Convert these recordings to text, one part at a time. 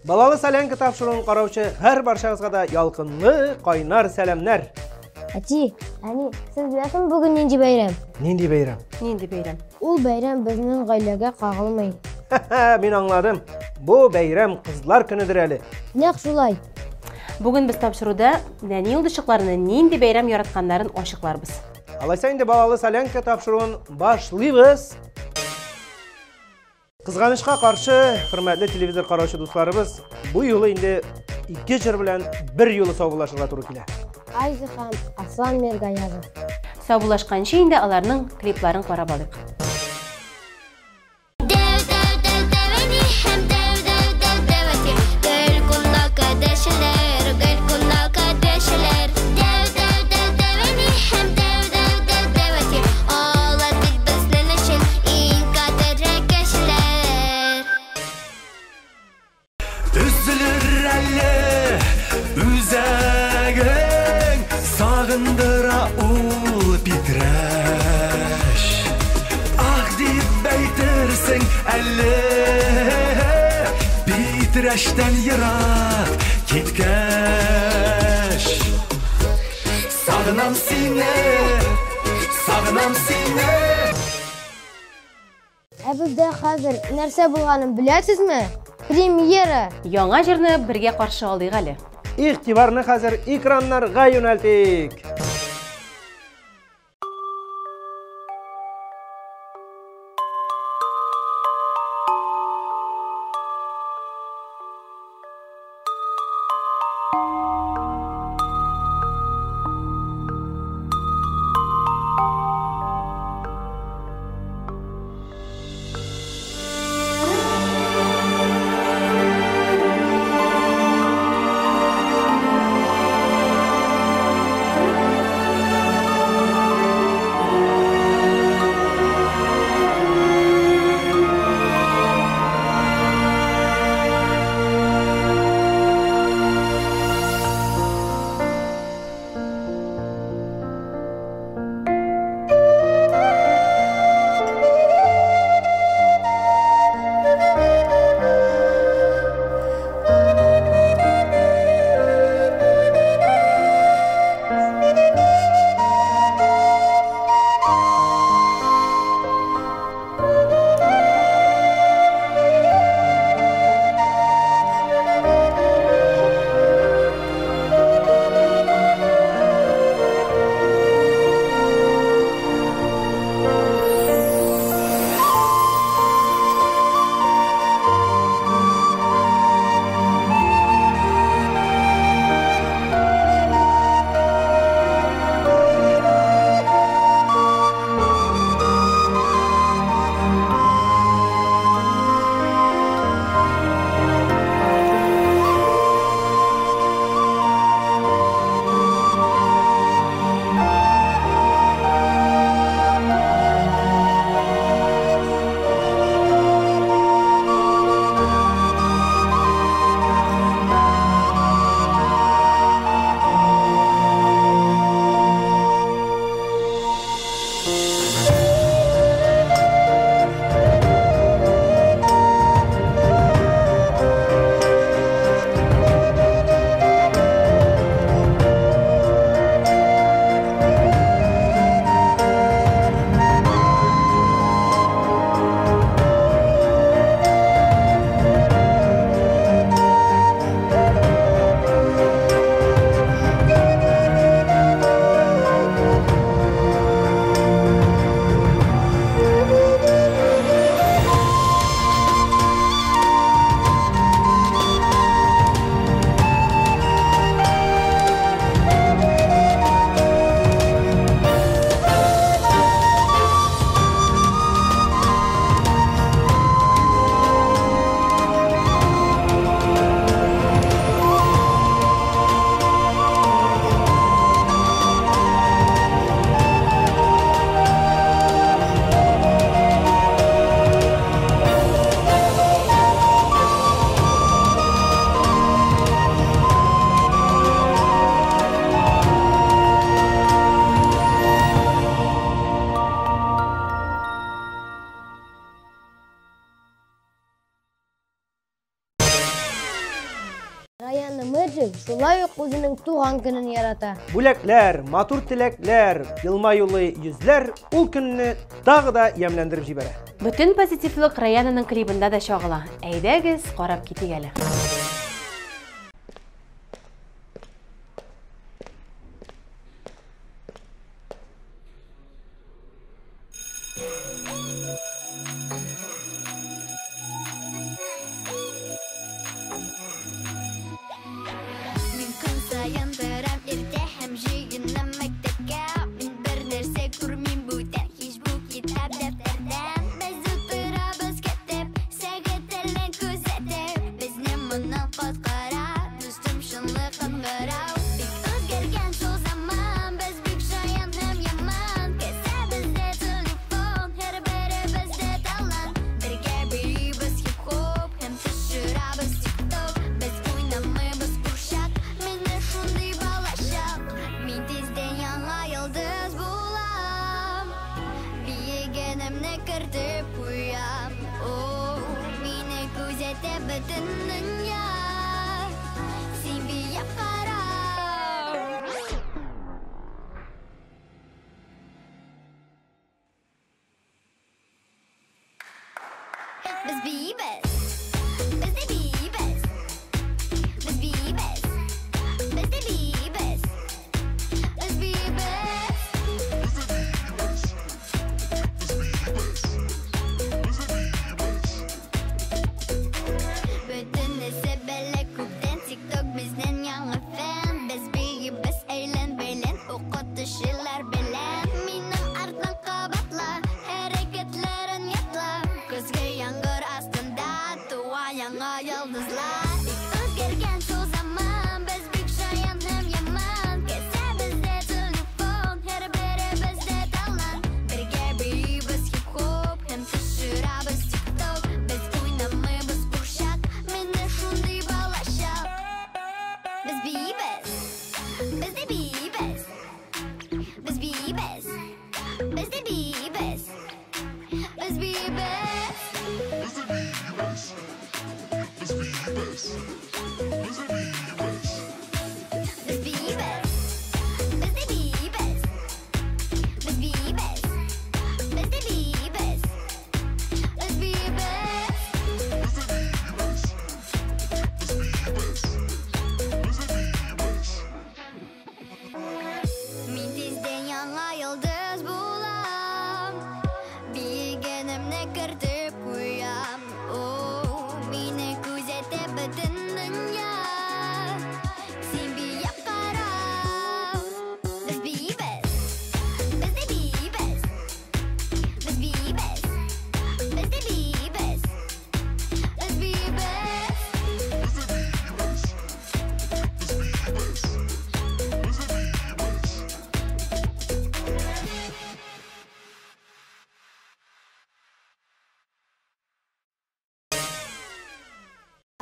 Балалы сәлем тапшыруын қараушы әр баршаңызға да ялқынлы, қайнар сәлемнәр. Әти, сіз білесің бүгін ненде бәйрәм? Ненде бәйрәм? Ненде бәйрәм? Ул бәйрәм біздің ғайләгә қағылмай. Мен аңладым. Бұл бәйрәм қызлар күнідір әлі. Нәқ шулай. Бүгін біз тапшыруда нәни ұлдышықларыны ненде бәйрәм яратқандарын ашықларбыз. Алайса инде балалы сәлемке тапшыруын башлыйбыз. Қызғанышқа қаршы, хөрмәтле телевизор қараушы дусларыбыз, бұл юлы инде 2 жыр белән 1 юлы саубуллашырга туры килә. Айзы һәм Аслан Мергаязов. Саубуллашканчы инде аларның клипларын карап алыйк. Sağındıra ul bitreş Ah deyip beytirsin elle Bitreşten yırat kitkeş Sağınam sine Bizdə хәзер нәрсә булганын беләсезме? Премьера. Яңа җырны бергә каршы алдык әле. İğtibarını hazır ekranlarga yöneltik. Раяны Мэджик шулай ук үзенең туган көнен ярата. Бүләкләр, матур теләкләр, елмаюлы йөзләр ул көнне тагы да ямьләндереп җибәрә. Бүтән позитивлык Раянаның клибында да чагыла. Әйдәгез, карап китик әле.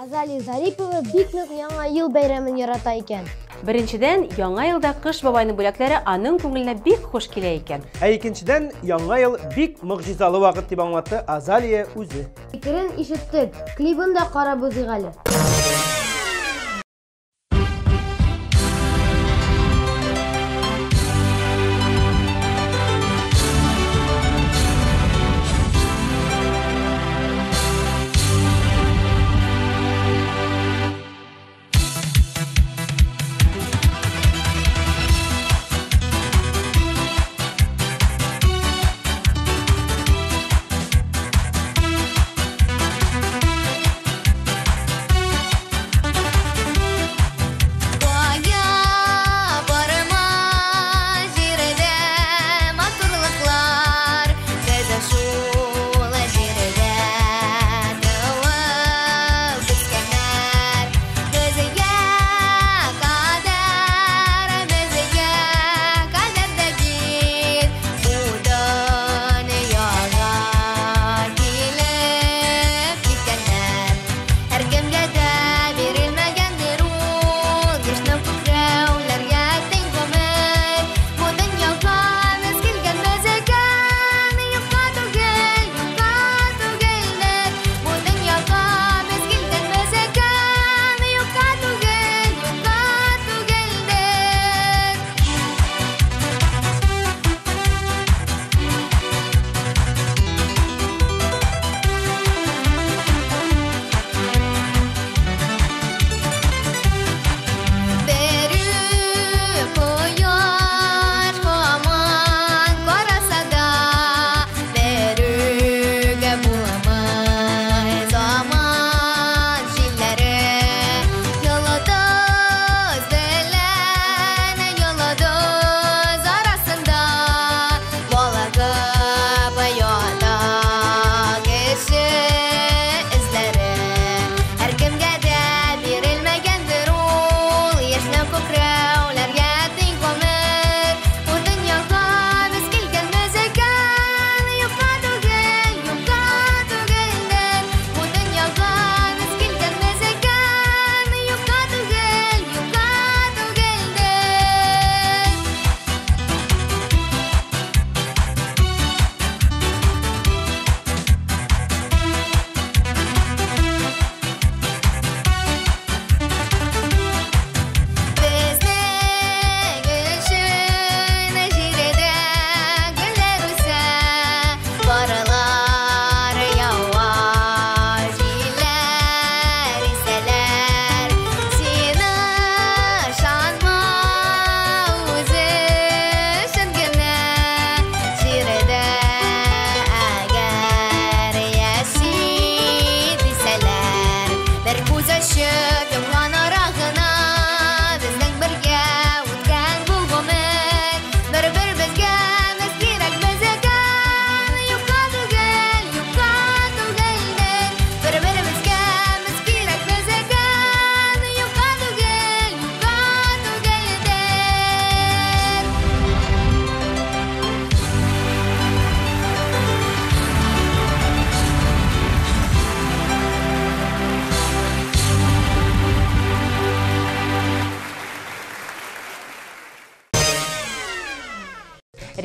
Азалия Зарипова бик нык яңа ел бәйрәмен ярата икән. Беренчедән, яңа елда Кыш бабайның бүләкләре аның күңеленә бик хуш килә икән. Ә икенчедән, яңа ел бик мөгъҗизалы вакыт дип аңлатты Азалия үзе. Фикерен ишеттек, клибын да карап узыйк әле.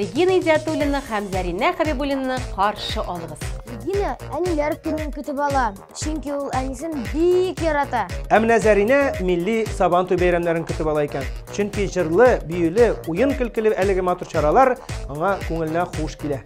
Регина Идиатуллина һәм Зарина Хәбибуллинаны каршы алыгыз. Регина әниләр көнен көтеп ала, чөнки ул әнисен бик ярата. Ә менә Зарина милли Сабантуй бәйрәмнәрен көтеп ала икән. Чөнки җырлы, биюле, уен көлкеле әлеге матур чаралар аңа күңеленә хуш килә.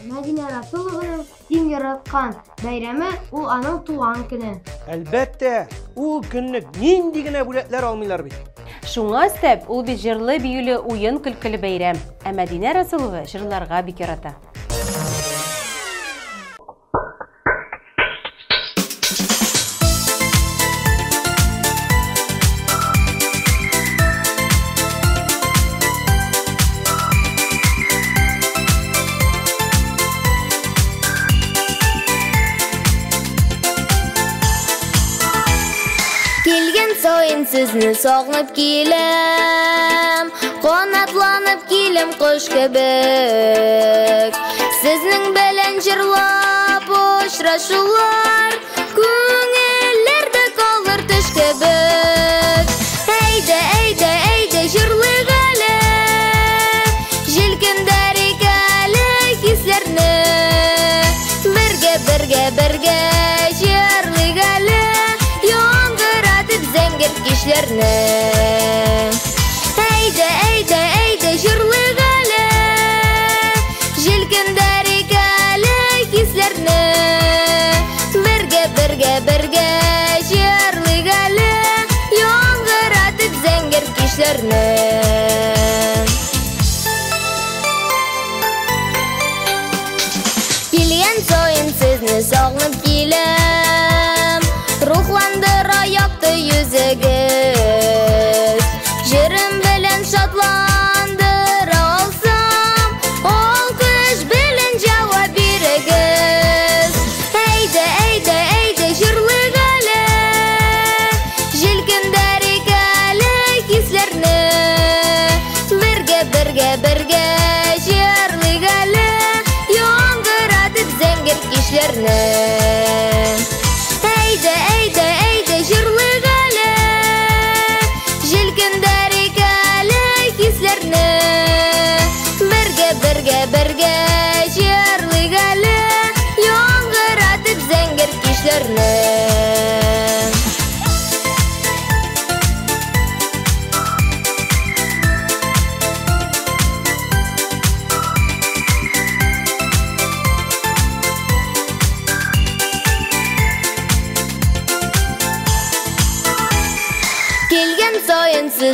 Мәдинә Расулованың иң яраткан бәйрәме ул аның туган көне. Әлбәттә, ул көнне нинди генә бүләкләр алмыйлар бит. Шуңа өстәп, ул бит җырлы, биюле, уен көлкеле бәйрәм. Ә Мәдинә Расулова җырларга бик ярата. Сайын сезне сагынып киләм, канатланып киләм кош кебек. Сезнең белән җырлап очрашулар күңелләрдә калыр төш кебек. Әйдә, әйдә, әйдә җырлыйк әле, җилкендәр икәле хисләрне. Бергә, бергә, бергә җырлыйк әле, кишләрне. Әйдә, әйдә, әйдә җырлыйк әле, җилкендәр икәле хисләрне. Бергә, бергә, бергә җырлыйк әле,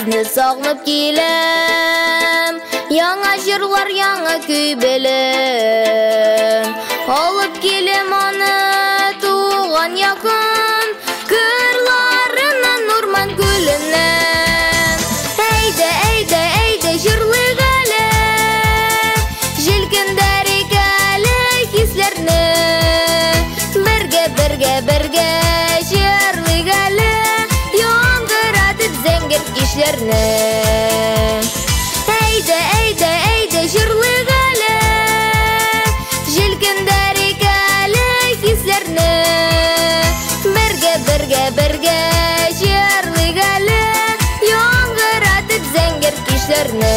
Сезне сагынып киләм, яңа җырлар, яңа көй беләм. Алып киләм аны туган якын, кырларыннан урман күленнән. Әйдә, әйдә, әйдә җырлыйк әле, җилкендер икәле хисләрне. Бергә, бергә, бергә җырлыйк әле, яңгыратып зәңгәр кичләрне. Әйдә, әйдә, әйдә җырлыйк әле, җилкендер икәле хисләрне. Бергә, бергә, бергә җырлыйк әле, яңгыратып зәңгәр кичләрне.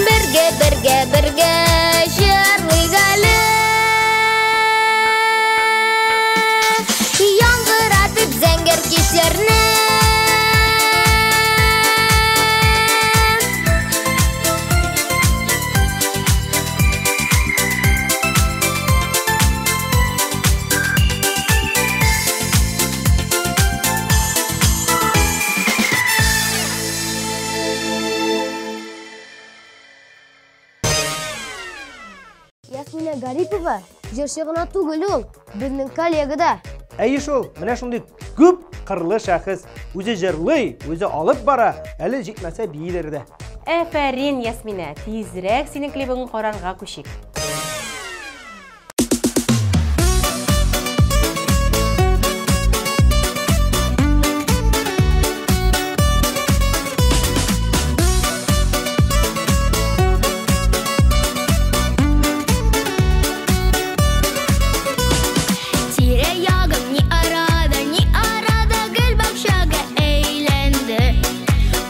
Бергә, бергә, бергә җырлыйк әле, яңгыратып зәңгәр кичләрне. Ясмина Гарипова җырчы гына түгел ул, безнең коллега да. Әйе шул, менә шундый күп кырлы шәхес. Үзе җырлый, үзе алып бара, әле җитмәсә бийләр дә. Әфәрин, Ясмина, тизрәк синең клибыңны карарга күчик. Тирә-ягым ни арада гөл бакчага әйләнде.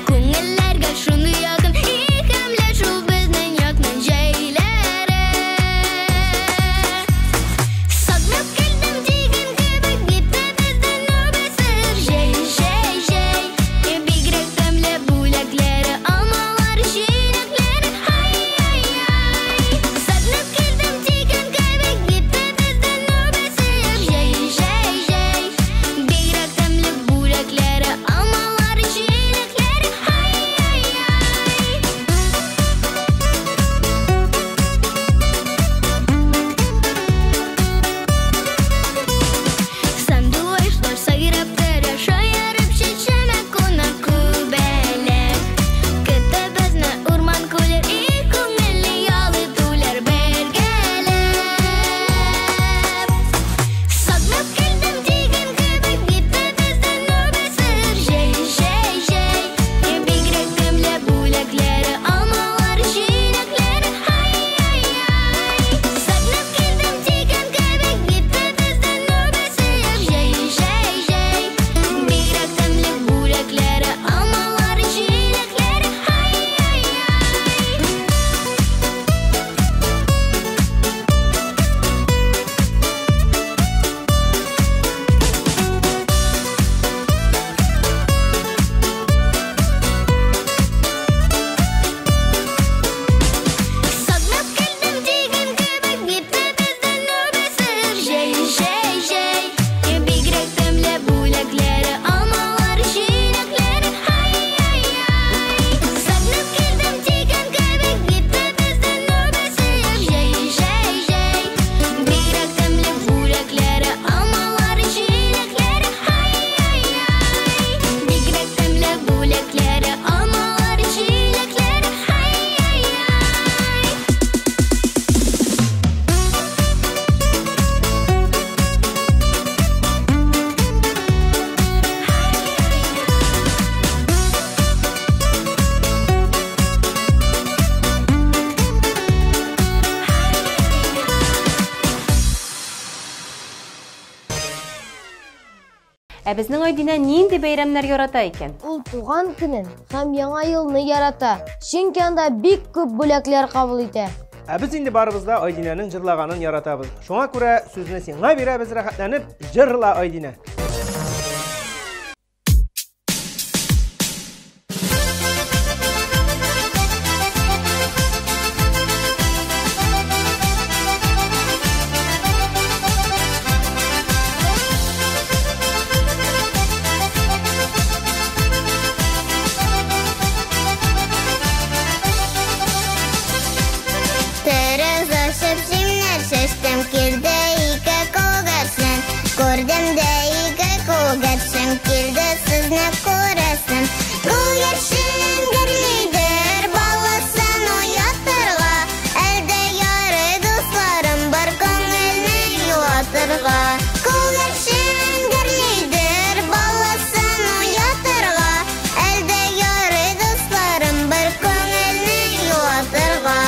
Күңелләргә шундый ягын, икемле шул безнең якның җәйләре. Сагынып килдем дигән кебек, китте бездән нәүбәсер. Җәй, җәй, җәй, бигрәк тәмле бүләкләре, алмалар, җиләкләре. Ай, ай, ай. Сагынып килдем дигән кебек, китте бездән нәүбәсер. Җәй, җәй, җәй, бигрәк тәмле бүләкләре, алмалар, җиләкләре. Ай, ай, ай. Сандугачлар сайрап тора, шаярып чәчәмә кунак күбәләк. Көтә безне урман күлер, и күңелле ялы түләр бергәләп. Сагынып килдем дигән кебек, китте бездән нәүбәсер. Җәй, җәй, җәй, бигрәк тәмле бүләкләре, алмалар, җиләкләре. Ай, ай, ай. Сагынып килдем дигән кебек, китте бездән нәүбәсер. Җәй, җәй, җәй, бигрәк тәмле бүләкләре, алмалар, җиләкләре. Ай, ай, ай. Сагынып килдем дигән кебек, китте бездән нәүбәсер. Җәй, җәй, җәй, бигрәк тәмле бүләкләре, алмалар, җиләкләре. Ай, ай, ай. Сагынып килдем дигән кебек, китте бездән нәүбәсер. Җәй, җәй, җәй, бигрәк тәмле бүләкләре, алмалар, җиләкләре. Ай, ай, ай. Бигрәк тәмле бүләкләре, алмалар, җиләкләре. Ай, ай, ай. Ә безнең Айдина нинди бәйрәмнәр ярата икән? Ул туган көнен һәм яңа елны ярата. Чөнки анда бик күп бүләкләр кабул итә. Ә без инде барыбыз да Айдинаның җырлаганын яратабыз. Шуңа күрә сүзне сиңа бирәбез, рәхәтләнеп җырла, Айдина. безне күресен. Күгершин герлидер баласын уятырга, әлдә яры дусларым бар күңелне юатырга. Күгершин герлидер баласын уятырга, әлдә яры дусларым бар күңелне юатырга.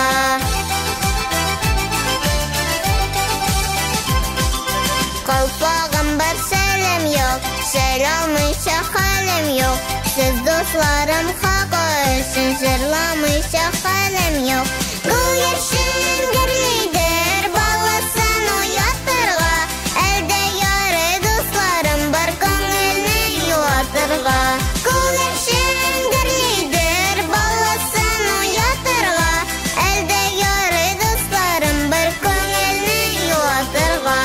Калпагым бар сәлем юк, сәйламыйча хәлем юк. Сез дусларым хакы өчен җырламыйча хәлем юк. Күгершин герлидер баласын уятырга, әлдә яры дусларым бар күңелне юатырга. Күгершин герлидер баласын уятырга, әлдә яры дусларым бар күңелне юатырга.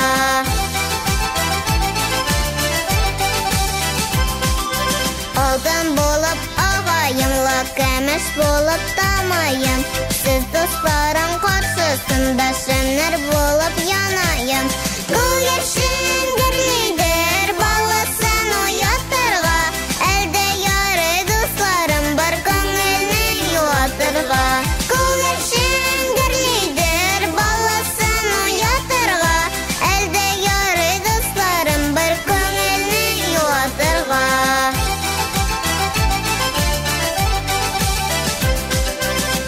Алтын булып агайымла, көмеш булып тамайым. Сез дусларым каршысында шәмнәр булып янайым. Күгершин герлидер баласын уятырга, әлдә яры дусларым бар күңелне юатырга. Күгершин герлидер баласын уятырга, әлдә яры дусларым бар күңелне юатырга.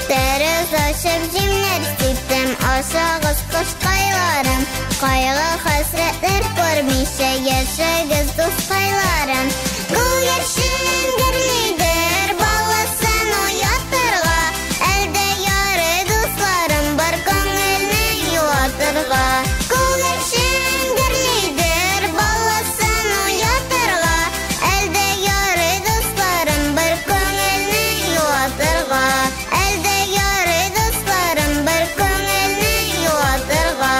Дәрес ашып җимнәр сиптем, ашагыз кышкайларым. Кайгы хәсрәтләр күрмичә яшәгез дускайларым. Күгершин герлидер баласын уятырга, әлдә яры дусларым бар күңелне юатырга. Күгершин герлидер баласын уятырга, әлдә яры дусларым бар күңелне юатырга. Әлдә яры дусларым бар күңелне юатырга.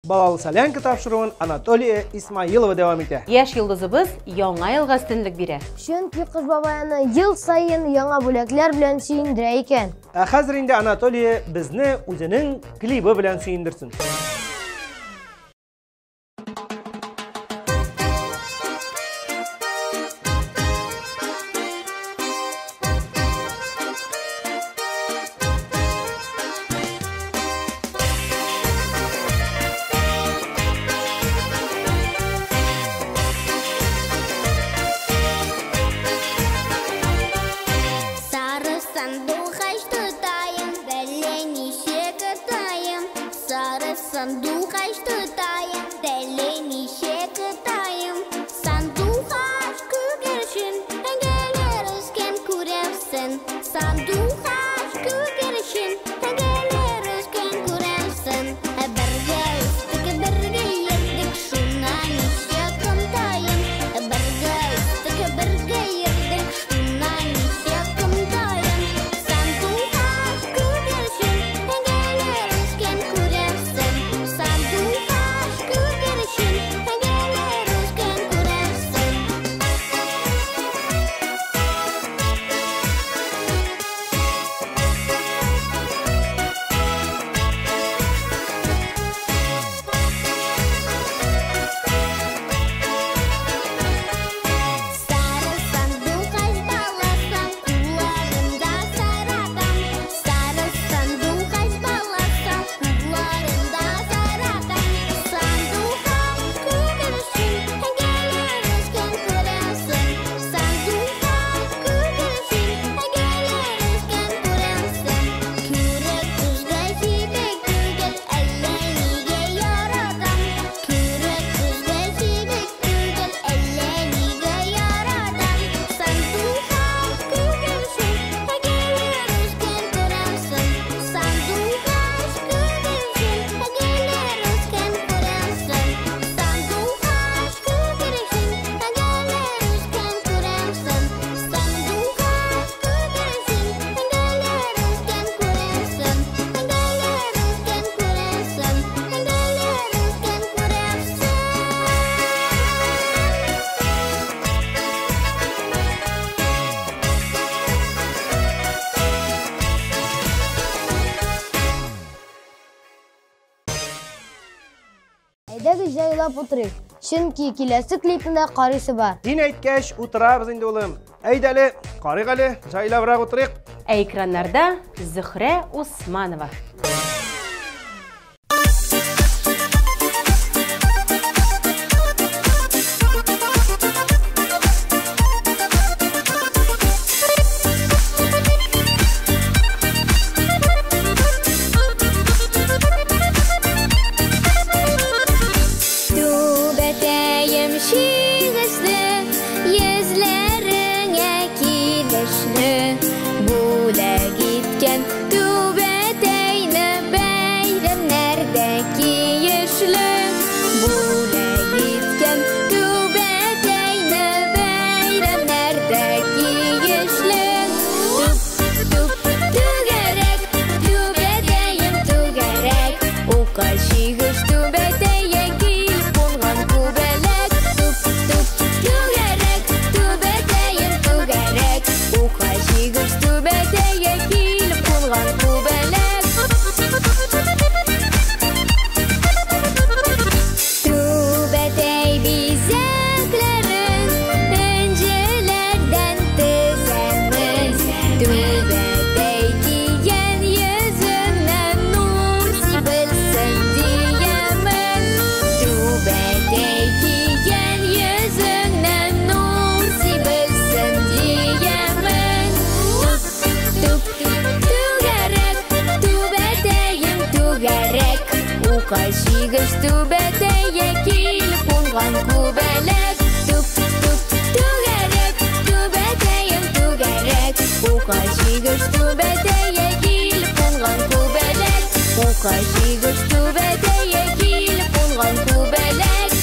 Балалы солянка тапшыруын Анатолия Исмаилова дәвам итә. Яшь йолдызыбыз яңа елга өстенлек бирә. Чөнки Кыш бабайны ел сайын яңа бүләкләр белән сөендерә икән. Ә хәзер инде Анатолия безне үзенең клибы белән сөендерсен. Сары сандук тутайым, бәле ничә кытайым. Сары сандук тутайым, бәле ничә кытайым. Сандук күгершин, әңгәләр үскән күрәсен. Сандук күгершин, әңгәләр үскән күрәсен. Бергә үстек, бергә йөрдек, шуннан ничә кымтайым. Бергә үстек, бергә йөрдек, шуннан ничә кымтайым. Сандук күгершин, әңгәләр үскән күрәсен. Сандук күгершин, әңгәләр үскән күрәсен. җайлап утырыйк. Чөнки киләсе клипында карыйсы бар. Син әйткәч, утырабыз инде улым. Әйдә әле, карыйк әле, җайлабрак утырыйк. Ә экраннарда Зөһрә Усманова. Кайшигыш түбәтәйе килеп кунган күбәләк. Түгәрәк, түбәтәем түгәрәк. Кайшигыш түбәтәйе килеп кунган күбәләк. Кайшигыш түбәтәйе килеп кунган күбәләк.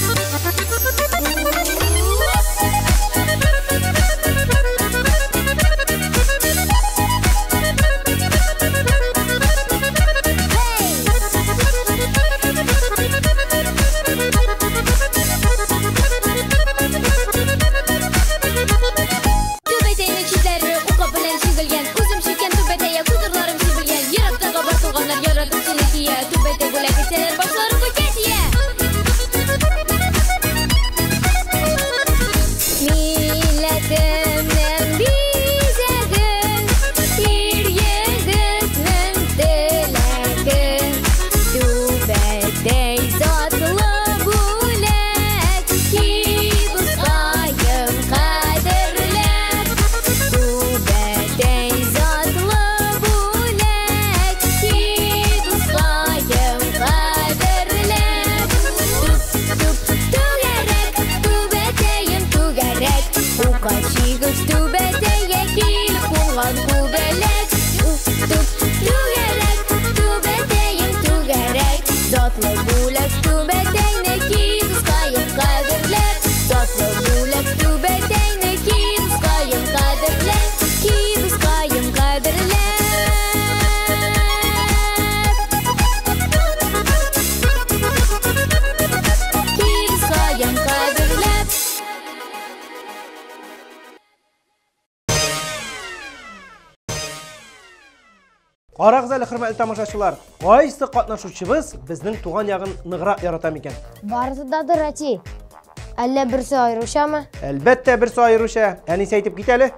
Карагыз әле, хөрмәтле тамашачылар, кайсы катнашучыбыз безнең туган ягын ныграк ярата микән? Барысы да дырати. Әллә берсе айрушамы? Әлбәттә, берсе айрыша. Әнисе әйтеп кит әле.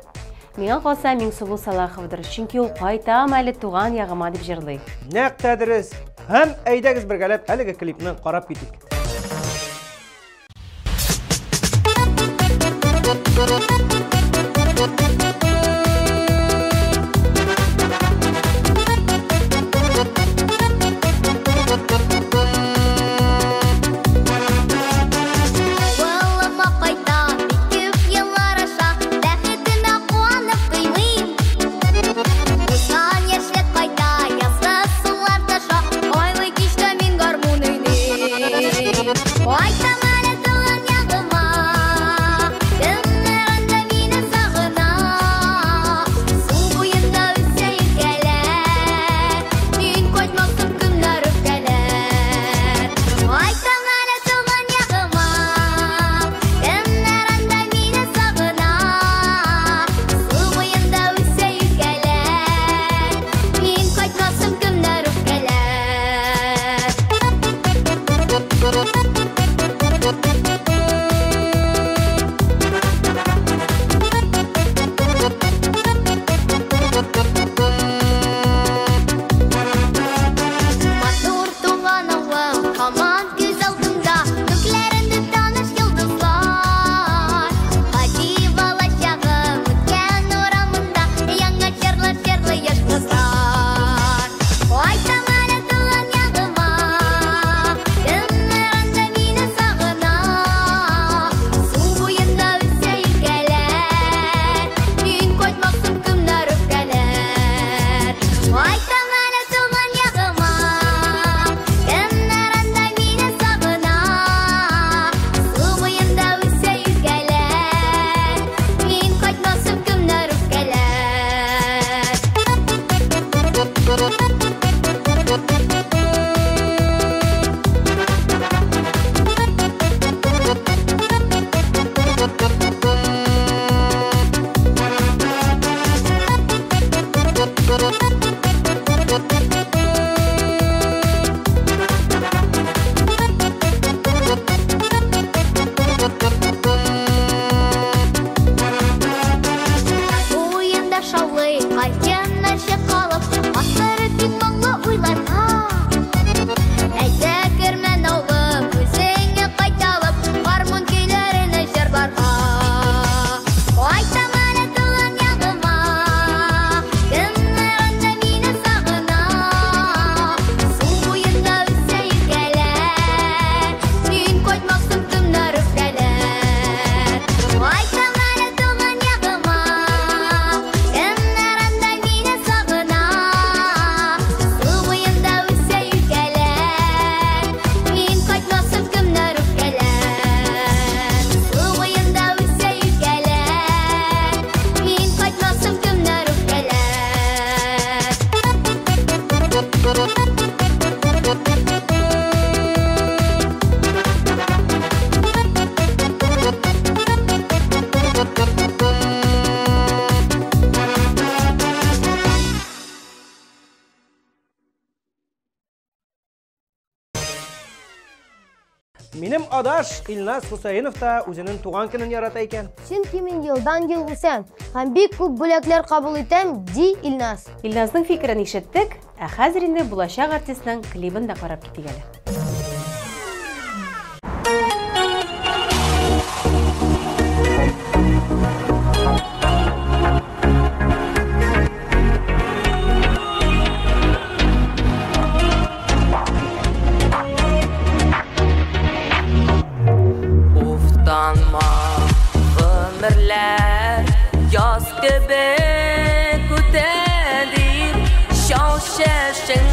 Миңа калса Миңсылу Салаховдыр, чөнки ул кайтам әле туган ягыма дип җырлый. Нәкъ дөрес. Һәм әйдәгез бергәләп әлеге клипны карап китик. Ой, вы кишта мин гармун Минем адаш Илназ Хусайынов та үзенең туган көнен ярата икән. Чөнки мин елдан-ел үсәм һәм бик күп бүләкләр кабул итәм, ди Илназ. Илназның фикерен ишеттек, ә хәзер инде булачак артистның клибын да карап китик әле. Yaz gibi kutedir şaşeşin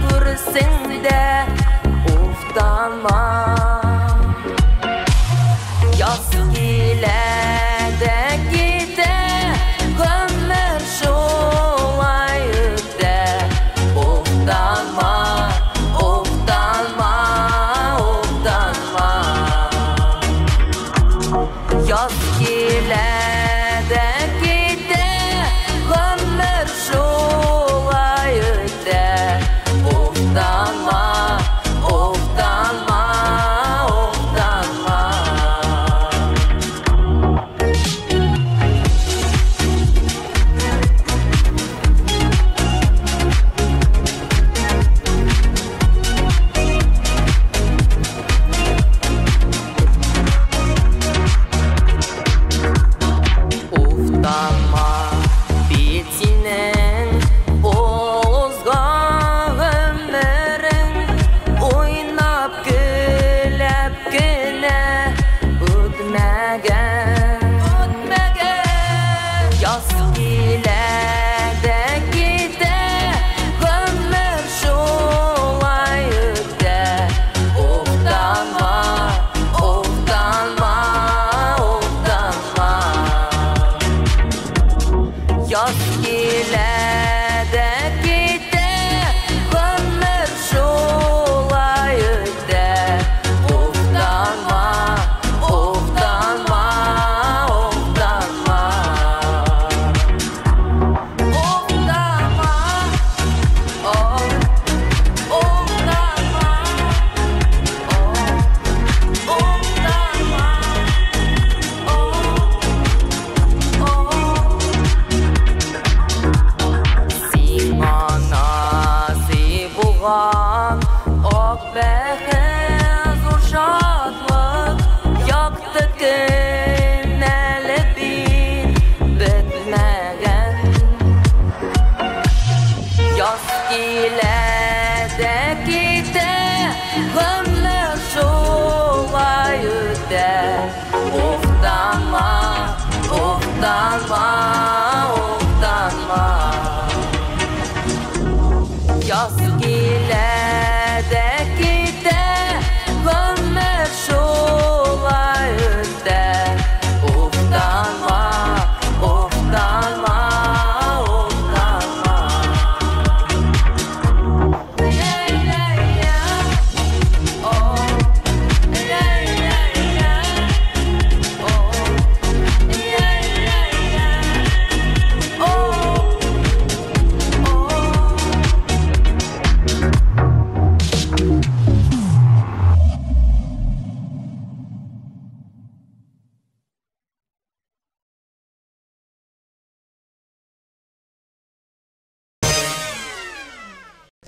kursinde uftanma Yaz ile de gide gömür şolayıda uftanma uftanma uftanma Yaz ile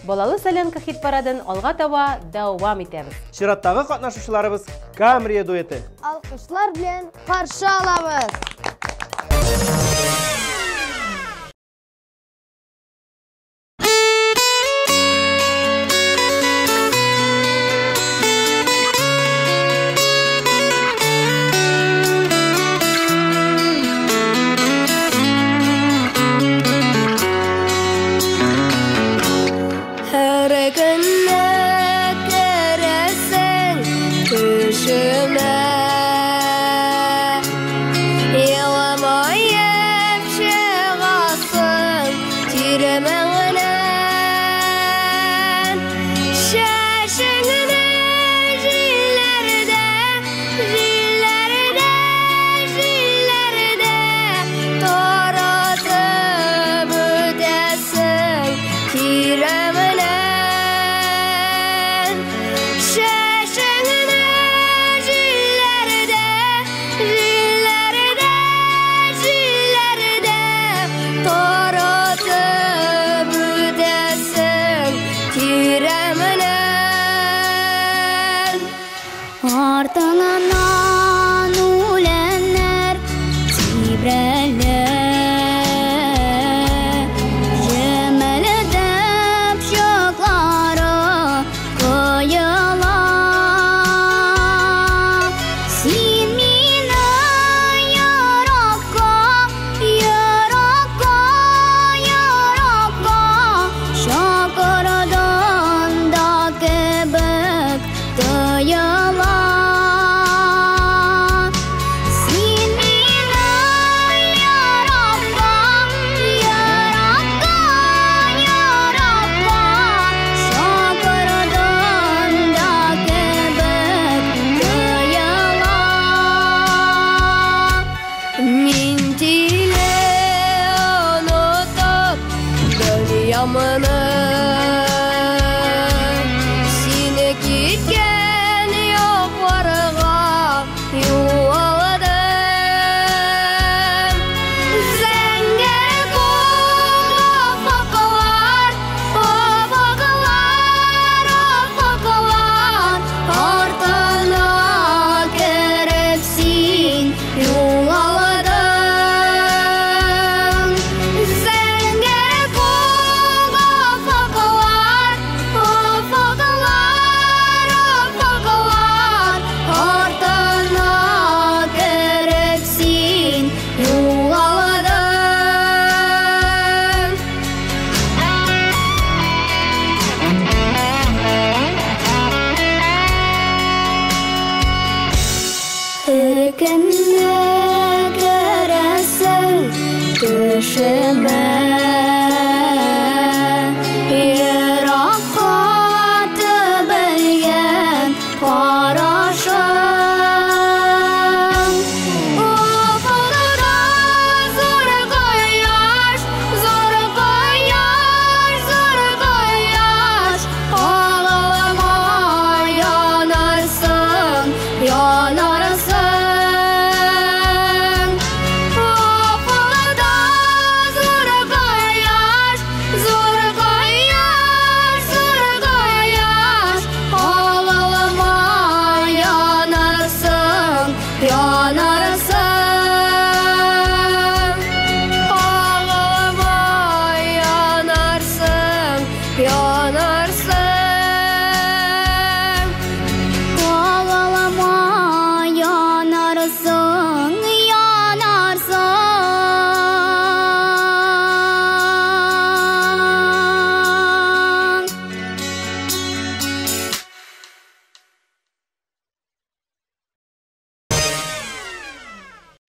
Балалы Соленка хит парадын алга таба дәвам итәбез. Чираттагы катнашучыларыбыз Камрия дуэты. Алкышлар белән каршы алабыз.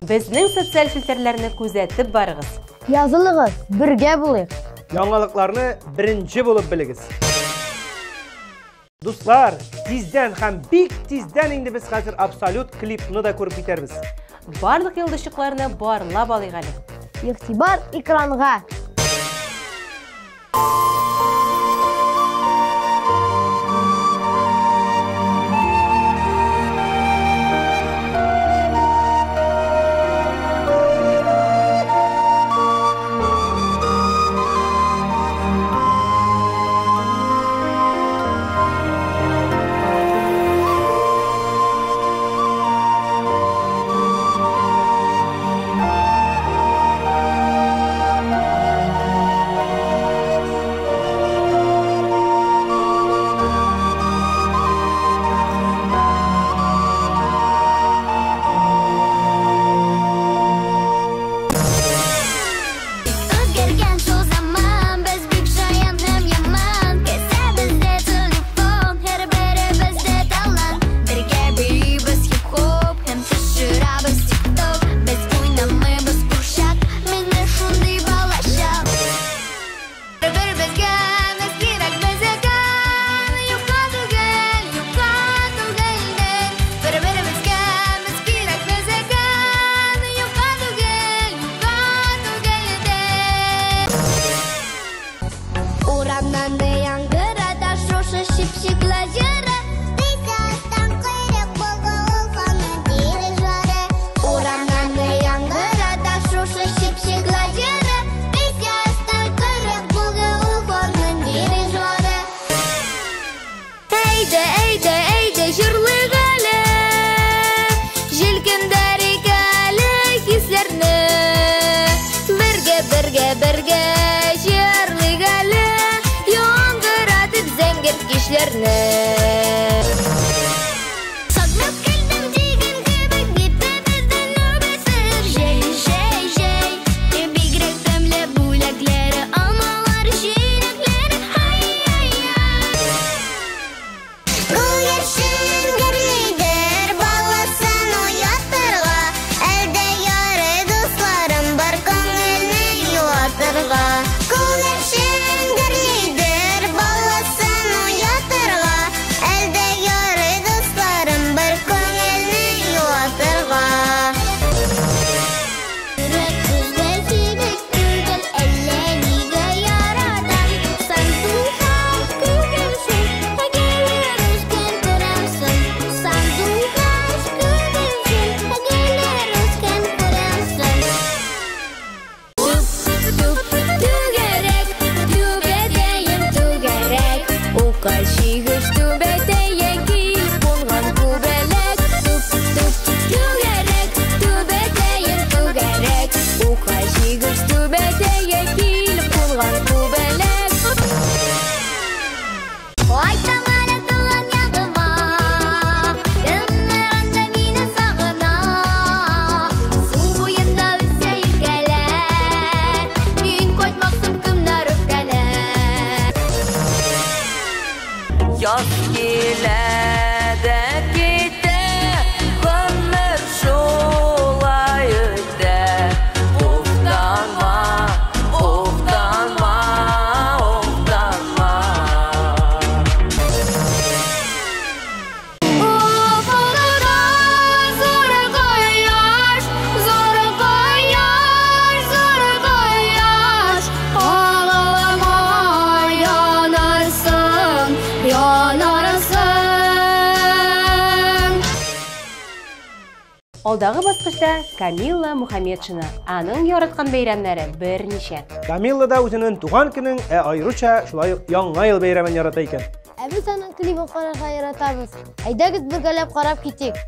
Безнең социаль фильтрларны күзәтеп барыгыз. Язылыгыз, бергә булыйк. Яңалыкларны беренче булып белегез. Дуслар, тиздән һәм бик тиздән инде без хәзер абсолют клипны да күреп китәрбез. Барлык йолдызчыкларны барлап алыйк әле. Игътибар экранга. Özgergen şu zaman biz bik şayan hem yaman Kese bizde telefon her biri bizde talan Birge biz hip hop hem taşırabız tiktok Biz oynamayız kuşak mene şunday balaşak Bir bizge biz gerek bizge Yuka tugel de Bir bizge biz gerek bizge Yuka tugel de Урамнан яңгырата шушы шипшикла жыры Бизастан кырык болголфаны дирижары Урамнан яңгырата шушы шипшикла жыры Бизастан кырык болголфаны дирижары Әйді, жырлык әлі Желкендәр икәлі кисләрні Бірге жырлык әлі Яңгыратып зәңгер кишләрне Сагынып килдем дигән кебек Бипебездән нәүбәсер Җәй Бигрәк тәмле бүләкләре Алмалар, җиләкләре Күгәрчен гөрлидер Баласын уятырга Әлдә яры дусларым Бар күңелне юатырга Күгәрчен гөрлидер Баласын уятырга Әлдә яры дусларым Бар күңелне юатырга Йөрәк күздә сирәк түгел Әллә нигә яратам Сандугач күгәрчен Әгәлер үскән күрәмсең Сандугач күгәрчен Әгәлер үскән күрәмсең Түгәрәк, түбәдәем түгәрәк Укачыгыш түбәдәем килеп булган күбәләк Түгәрәк, түбәдәем түгәрәк Укачыгыш түбәдәем килеп булган күбәләк Кайтам әле туган ягыма Кемнәрдә мине сагына Су буенда үсә иркәләр Мин кайтмаксым кемнәр үпкәләр Яз килә дә китә, гомер шулай үтә. Уфтанма, уфтанма, уфтанма. Уфулуда зур кояш Ağlama yanarsın Алдагы баскычта Камилла Мухаммедшина. Аның яраткан бәйрәмнәре берничә. Камилла да үзенең туган көнен, аеруча шулай яңа ел бәйрәмен ярата икән. Без аның клибын карарга яратабыз. Әйдәгез бергәләп карап китик.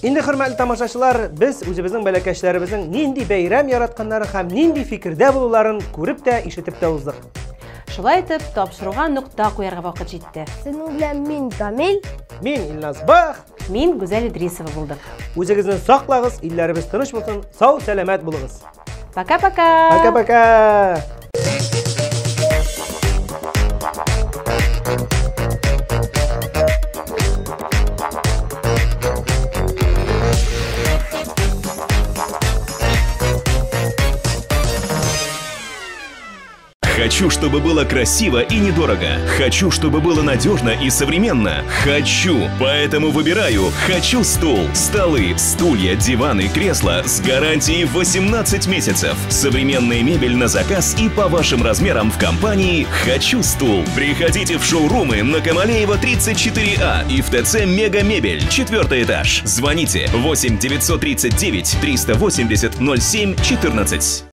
Инде хөрмәтле тамашачылар, без үзебезнең бәләкәчләребезнең нинди бәйрәм яратканнарын һәм нинди фикердә булуларын күреп тә, ишетеп тә уздык. Шулай итеп, тапшыруга нукта куярга вакыт җитте. Сезнең белән мин Камил. Мин Илназ Бах. Мин Гүзәл Идрисова булдык. Үзегезне саклагыз, илләребез тыныч булсын, сау, сәламәт булыгыз. Пока-пока. Пока-пока. Хочу, чтобы было красиво и недорого. Хочу, чтобы было надежно и современно. Хочу. Поэтому выбираю «Хочу» стул. Столы, стулья, диваны, кресла с гарантией 18 месяцев. Современная мебель на заказ и по вашим размерам в компании «Хочу» стул. Приходите в шоурумы на Камалеева 34А и в ТЦ «Мега Мебель», 4-й этаж. Звоните 8 939 380 07 14.